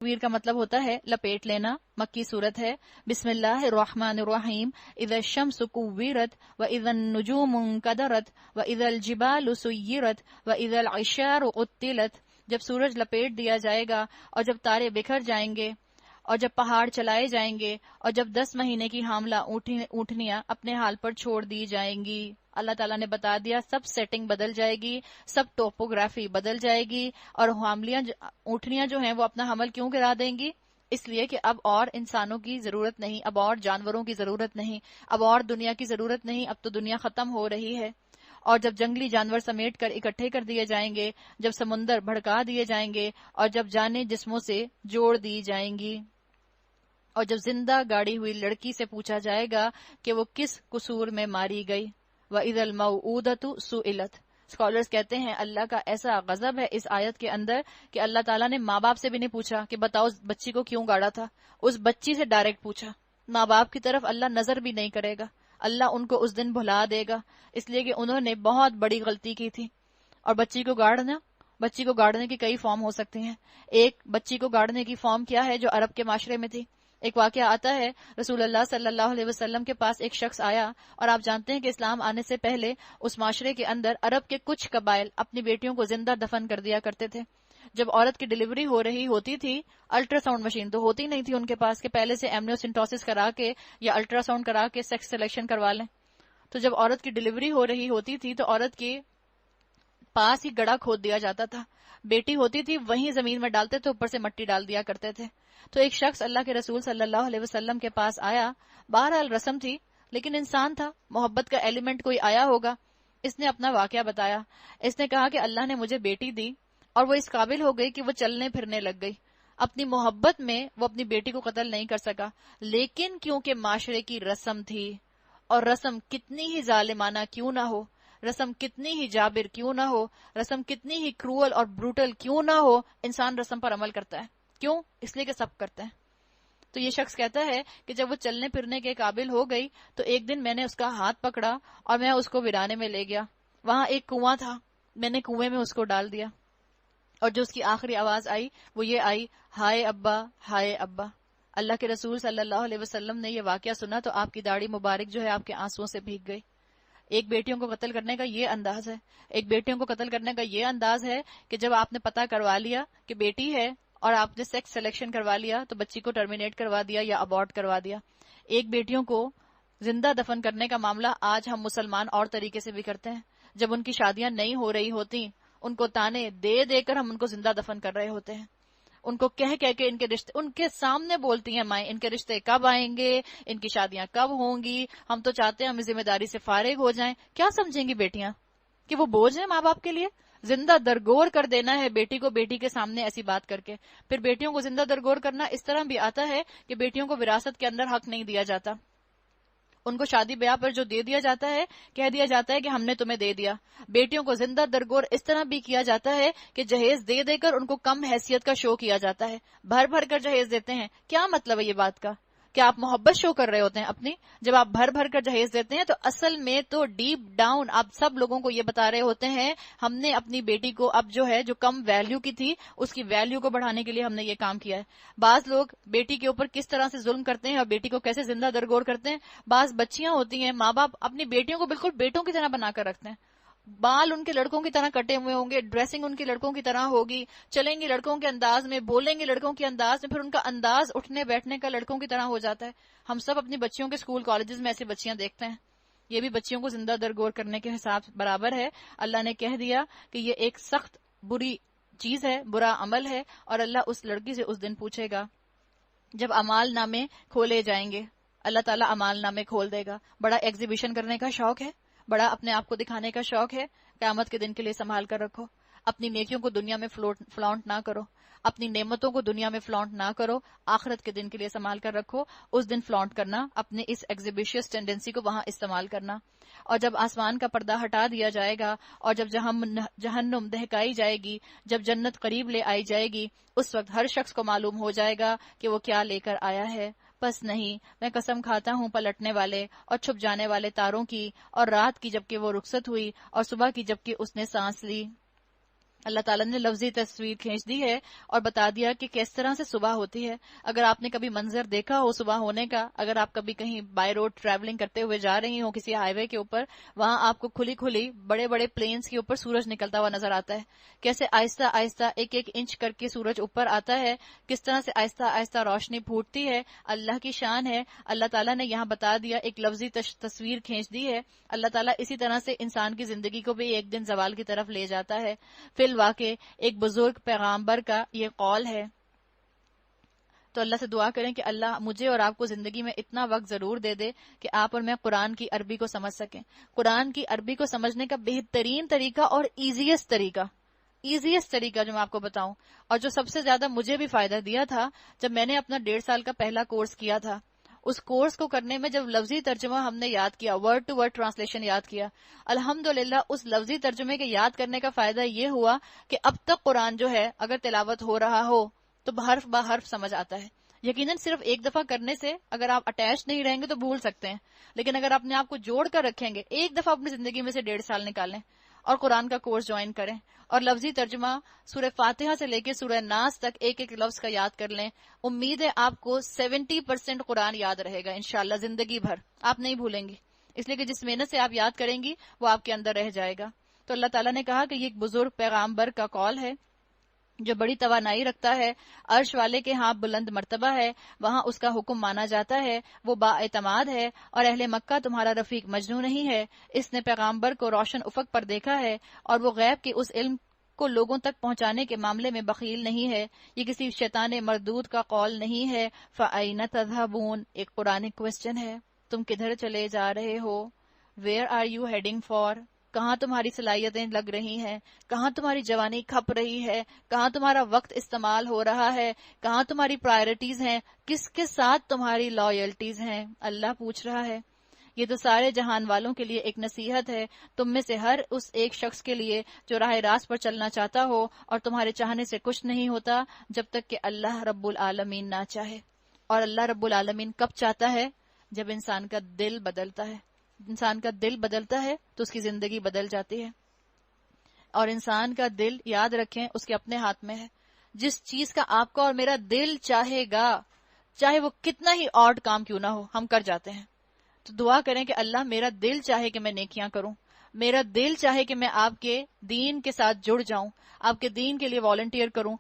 تکویر کا مطلب ہوتا ہے لپیٹ لینا. مکی صورت ہے. بسم اللہ الرحمن الرحیم. اذا الشمس کوورت واذا النجوم انکدرت واذا الجبال سیرت واذا العشار قتلت. جب سورج لپیٹ دیا جائے گا اور جب تارے بکھر جائیں گے اور جب پہاڑ چلائے جائیں گے اور جب 10 مہینے کی حاملہ اونٹنیاں اپنے حال پر چھوڑ دی جائیں گی. اللہ تعالیٰ نے بتا دیا سب سیٹنگ بدل جائے گی, سب ٹوپوگرافی بدل جائے گی. اور اونٹنیاں جو ہیں وہ اپنا حمل کیوں گرا دیں گی؟ اس لیے کہ اب اور انسانوں کی ضرورت نہیں, اب اور جانوروں کی ضرورت نہیں, اب اور دنیا کی ضرورت نہیں, اب تو دنیا ختم ہو رہی ہے. اور جب جنگلی جانور سمیٹ کر اکٹھے کر دیے جائیں گے, جب سمندر بھڑکا دیے جائیں گے اور جب جانیں جسموں سے جوڑ دی جائیں گی, اور جب زندہ گاڑی ہوئی لڑکی سے پوچھا جائے گا کہ وہ کس قصور میں ماری گئی. وَإِذَا الْمَوْءُودَةُ سُئِلَتْ. اسکالرز کہتے ہیں اللہ کا ایسا غضب ہے اس آیت کے اندر کہ اللہ تعالیٰ نے ماں باپ سے بھی نہیں پوچھا کہ بتاؤ اس بچی کو کیوں گاڑا تھا, اس بچی سے ڈائریکٹ پوچھا. ماں باپ کی طرف اللہ نظر بھی نہیں کرے گا, اللہ ان کو اس دن بھلا دے گا, اس لیے کہ انہوں نے بہت بڑی غلطی کی تھی. اور بچی کو گاڑنے کی کئی فارم ہو سکتے ہیں. ایک بچی کو گاڑنے کی فارم کیا ہے جو عرب کے معاشرے میں تھی. ایک واقعہ آتا ہے, رسول اللہ صلی اللہ علیہ وسلم کے پاس ایک شخص آیا, اور آپ جانتے ہیں کہ اسلام آنے سے پہلے اس معاشرے کے اندر عرب کے کچھ قبائل اپنی بیٹیوں کو زندہ دفن کر دیا کرتے تھے. جب عورت کی ڈیلیوری ہو رہی ہوتی تھی, الٹرا ساؤنڈ مشین تو ہوتی نہیں تھی ان کے پاس کہ پہلے سے ایمنیوسنٹوسس کرا کے یا الٹرا ساؤنڈ کرا کے سیکس سلیکشن کروا لیں. تو جب عورت کی ڈیلیوری ہو رہی ہوتی تھی تو عورت کے پاس ہی گڑھا کھود دیا جاتا تھا. بیٹی ہوتی تھی وہیں زمین میں ڈالتے تھے, اوپر سے مٹی ڈال دیا کرتے تھے. تو ایک شخص اللہ کے رسول صلی اللہ علیہ وسلم کے پاس آیا. بہرحال رسم تھی لیکن انسان تھا, محبت کا ایلیمنٹ کوئی آیا ہوگا. اس نے اپنا واقعہ بتایا. اس نے کہا کہ اللہ نے مجھے بیٹی دی اور وہ اس قابل ہو گئی کہ وہ چلنے پھرنے لگ گئی. اپنی محبت میں وہ اپنی بیٹی کو قتل نہیں کر سکا, لیکن کیونکہ معاشرے کی رسم تھی, اور رسم کتنی ہی ظالمانہ کیوں نہ ہو, رسم کتنی ہی جابر کیوں نہ ہو, رسم کتنی ہی کروئل اور بروٹل کیوں نہ ہو, انسان رسم پر عمل کرتا ہے. کیوں؟ اس لیے کہ سب کرتے ہیں. تو یہ شخص کہتا ہے کہ جب وہ چلنے پھرنے کے قابل ہو گئی تو ایک دن میں نے اس کا ہاتھ پکڑا اور میں اس کو ویرانے میں لے گیا. وہاں ایک کنواں تھا, میں نے کنویں میں اس کو ڈال دیا, اور جو اس کی آخری آواز آئی وہ یہ آئی, ہائے ابا, ہائے ابا. اللہ کے رسول صلی اللہ علیہ وسلم نے یہ واقعہ سنا تو آپ کی داڑھی مبارک جو ہے آپ کے آنسوؤں سے بھیگ گئی. ایک بیٹیوں کو قتل کرنے کا یہ انداز ہے, ایک بیٹیوں کو قتل کرنے کا یہ انداز ہے کہ جب آپ نے پتہ کروا لیا کہ بیٹی ہے اور آپ نے سیکس سلیکشن کروا لیا تو بچی کو ٹرمینیٹ کروا دیا یا ابورٹ کروا دیا. ایک بیٹیوں کو زندہ دفن کرنے کا معاملہ آج ہم مسلمان اور طریقے سے بھی کرتے ہیں. جب ان کی شادیاں نہیں ہو رہی ہوتی, ان کو تانے دے دے کر ہم ان کو زندہ دفن کر رہے ہوتے ہیں. ان کو کہہ کے ان کے رشتے ان کے سامنے بولتی ہیں مائیں, ان کے رشتے کب آئیں گے, ان کی شادیاں کب ہوں گی, ہم تو چاہتے ہیں ہم ذمہ داری سے فارغ ہو جائیں. کیا سمجھیں گی بیٹیاں کہ وہ بوجھ ہیں ماں باپ کے لیے؟ زندہ درگور کر دینا ہے بیٹی کو بیٹی کے سامنے ایسی بات کر کے. پھر بیٹیوں کو زندہ درگور کرنا اس طرح بھی آتا ہے کہ بیٹیوں کو وراثت کے اندر حق نہیں دیا جاتا. ان کو شادی بیاہ پر جو دے دیا جاتا ہے, کہہ دیا جاتا ہے کہ ہم نے تمہیں دے دیا. بیٹیوں کو زندہ درگور اس طرح بھی کیا جاتا ہے کہ جہیز دے دے کر ان کو کم حیثیت کا شو کیا جاتا ہے, بھر بھر کر جہیز دیتے ہیں. کیا مطلب ہے یہ بات کا؟ کہ آپ محبت شو کر رہے ہوتے ہیں اپنی. جب آپ بھر بھر کر جہیز دیتے ہیں تو اصل میں تو ڈیپ ڈاؤن آپ سب لوگوں کو یہ بتا رہے ہوتے ہیں ہم نے اپنی بیٹی کو اب جو ہے جو کم ویلیو کی تھی اس کی ویلیو کو بڑھانے کے لیے ہم نے یہ کام کیا ہے. بعض لوگ بیٹی کے اوپر کس طرح سے ظلم کرتے ہیں اور بیٹی کو کیسے زندہ درگور کرتے ہیں. بعض بچیاں ہوتی ہیں, ماں باپ اپنی بیٹیوں کو بالکل بیٹوں کی طرح بنا کر رکھتے ہیں. بال ان کے لڑکوں کی طرح کٹے ہوئے ہوں گے, ڈریسنگ ان کی لڑکوں کی طرح ہوگی, چلیں گی لڑکوں کے انداز میں, بولیں گے لڑکوں کے انداز میں, پھر ان کا انداز اٹھنے بیٹھنے کا لڑکوں کی طرح ہو جاتا ہے. ہم سب اپنی بچیوں کے اسکول کالجز میں ایسی بچیاں دیکھتے ہیں. یہ بھی بچیوں کو زندہ درگور کرنے کے حساب برابر ہے. اللہ نے کہہ دیا کہ یہ ایک سخت بری چیز ہے, برا عمل ہے, اور اللہ اس لڑکی سے اس دن پوچھے گا جب اعمال نامے کھولے جائیں گے. اللہ تعالیٰ اعمال نامے کھول دے گا. بڑا ایگزیبیشن کرنے کا شوق ہے, بڑا اپنے آپ کو دکھانے کا شوق ہے, قیامت کے دن کے لیے سنبھال کر رکھو. اپنی نیکیوں کو دنیا میں فلانٹ نہ کرو, اپنی نعمتوں کو دنیا میں فلانٹ نہ کرو, آخرت کے دن کے لیے سنبھال کر رکھو. اس دن فلانٹ کرنا, اپنے اس ایگزیبیشس ٹینڈنسی کو وہاں استعمال کرنا. اور جب آسمان کا پردہ ہٹا دیا جائے گا اور جب جہنم دہکائی جائے گی, جب جنت قریب لے آئی جائے گی, اس وقت ہر شخص کو معلوم ہو جائے گا کہ وہ کیا لے کر آیا ہے. بس نہیں, میں قسم کھاتا ہوں پلٹنے والے اور چھپ جانے والے تاروں کی, اور رات کی جبکہ وہ رخصت ہوئی, اور صبح کی جبکہ اس نے سانس لی. اللہ تعالیٰ نے لفظی تصویر کھینچ دی ہے اور بتا دیا کہ کس طرح سے صبح ہوتی ہے. اگر آپ نے کبھی منظر دیکھا ہو صبح ہونے کا، اگر آپ کبھی کہیں بائی روڈ ٹریولنگ کرتے ہوئے جا رہی ہوں کسی ہائی وے کے اوپر، وہاں آپ کو کھلی کھلی بڑے بڑے پلینس کے اوپر سورج نکلتا ہوا نظر آتا ہے، کیسے آہستہ آہستہ ایک ایک انچ کر کے سورج اوپر آتا ہے، کس طرح سے آہستہ آہستہ روشنی پھوٹتی ہے. اللہ کی شان ہے. اللہ تعالیٰ نے یہاں بتا دیا، ایک لفظی تصویر کھینچ دی ہے. اللہ تعالیٰ اسی طرح سے انسان کی زندگی کو بھی ایک دن زوال کی طرف لے جاتا ہے. فی الواقع ایک بزرگ پیغامبر کا یہ قول ہے. تو اللہ سے دعا کریں کہ اللہ مجھے اور آپ کو زندگی میں اتنا وقت ضرور دے دے کہ آپ اور میں قرآن کی عربی کو سمجھ سکیں. قرآن کی عربی کو سمجھنے کا بہترین طریقہ اور ایزیسٹ طریقہ جو میں آپ کو بتاؤں، اور جو سب سے زیادہ مجھے بھی فائدہ دیا تھا جب میں نے اپنا 1.5 سال کا پہلا کورس کیا تھا، اس کورس کو کرنے میں جب لفظی ترجمہ ہم نے یاد کیا، ورڈ ٹو ورڈ ٹرانسلیشن یاد کیا، الحمدللہ اس لفظی ترجمے کے یاد کرنے کا فائدہ یہ ہوا کہ اب تک قرآن جو ہے اگر تلاوت ہو رہا ہو تو حرف با حرف سمجھ آتا ہے. یقیناً صرف ایک دفعہ کرنے سے اگر آپ اٹیچ نہیں رہیں گے تو بھول سکتے ہیں، لیکن اگر اپنے آپ کو جوڑ کر رکھیں گے، ایک دفعہ اپنی زندگی میں سے 1.5 سال نکالیں اور قرآن کا کورس جوائن کریں اور لفظی ترجمہ سورہ فاتحہ سے لے کے سورہ ناس تک ایک ایک لفظ کا یاد کر لیں، امید ہے آپ کو 70% قرآن یاد رہے گا انشاءاللہ زندگی بھر، آپ نہیں بھولیں گی، اس لیے کہ جس محنت سے آپ یاد کریں گی وہ آپ کے اندر رہ جائے گا. تو اللہ تعالیٰ نے کہا کہ یہ ایک بزرگ پیغامبر کا قول ہے جو بڑی توانائی رکھتا ہے، عرش والے کے ہاں بلند مرتبہ ہے، وہاں اس کا حکم مانا جاتا ہے، وہ با اعتماد ہے، اور اہل مکہ تمہارا رفیق مجنو نہیں ہے. اس نے پیغامبر کو روشن افق پر دیکھا ہے اور وہ غیب کے اس علم کو لوگوں تک پہنچانے کے معاملے میں بخیل نہیں ہے. یہ کسی شیطان مردود کا قول نہیں ہے. فَأَيْنَ تَذْهَبُونَ ایک قرآن کوسچن ہے، تم کدھر چلے جا رہے ہو؟ Where are you heading for؟ کہاں تمہاری صلاحیتیں لگ رہی ہیں، کہاں تمہاری جوانی کھپ رہی ہے، کہاں تمہارا وقت استعمال ہو رہا ہے، کہاں تمہاری پرائرٹیز ہیں، کس کے ساتھ تمہاری لائلٹیز ہیں، اللہ پوچھ رہا ہے. یہ تو سارے جہان والوں کے لیے ایک نصیحت ہے، تم میں سے ہر اس ایک شخص کے لیے جو راہ راست پر چلنا چاہتا ہو، اور تمہارے چاہنے سے کچھ نہیں ہوتا جب تک کہ اللہ رب العالمین نہ چاہے. اور اللہ رب العالمین کب چاہتا ہے؟ جب انسان کا دل بدلتا ہے. انسان کا دل بدلتا ہے تو اس کی زندگی بدل جاتی ہے. اور انسان کا دل، یاد رکھیں، اس کے اپنے ہاتھ میں ہے. جس چیز کا آپ کا اور میرا دل چاہے گا، چاہے وہ کتنا ہی آڈ کام کیوں نہ ہو، ہم کر جاتے ہیں. تو دعا کریں کہ اللہ میرا دل چاہے کہ میں نیکیاں کروں، میرا دل چاہے کہ میں آپ کے دین کے ساتھ جڑ جاؤں، آپ کے دین کے لیے والنٹیئر کروں،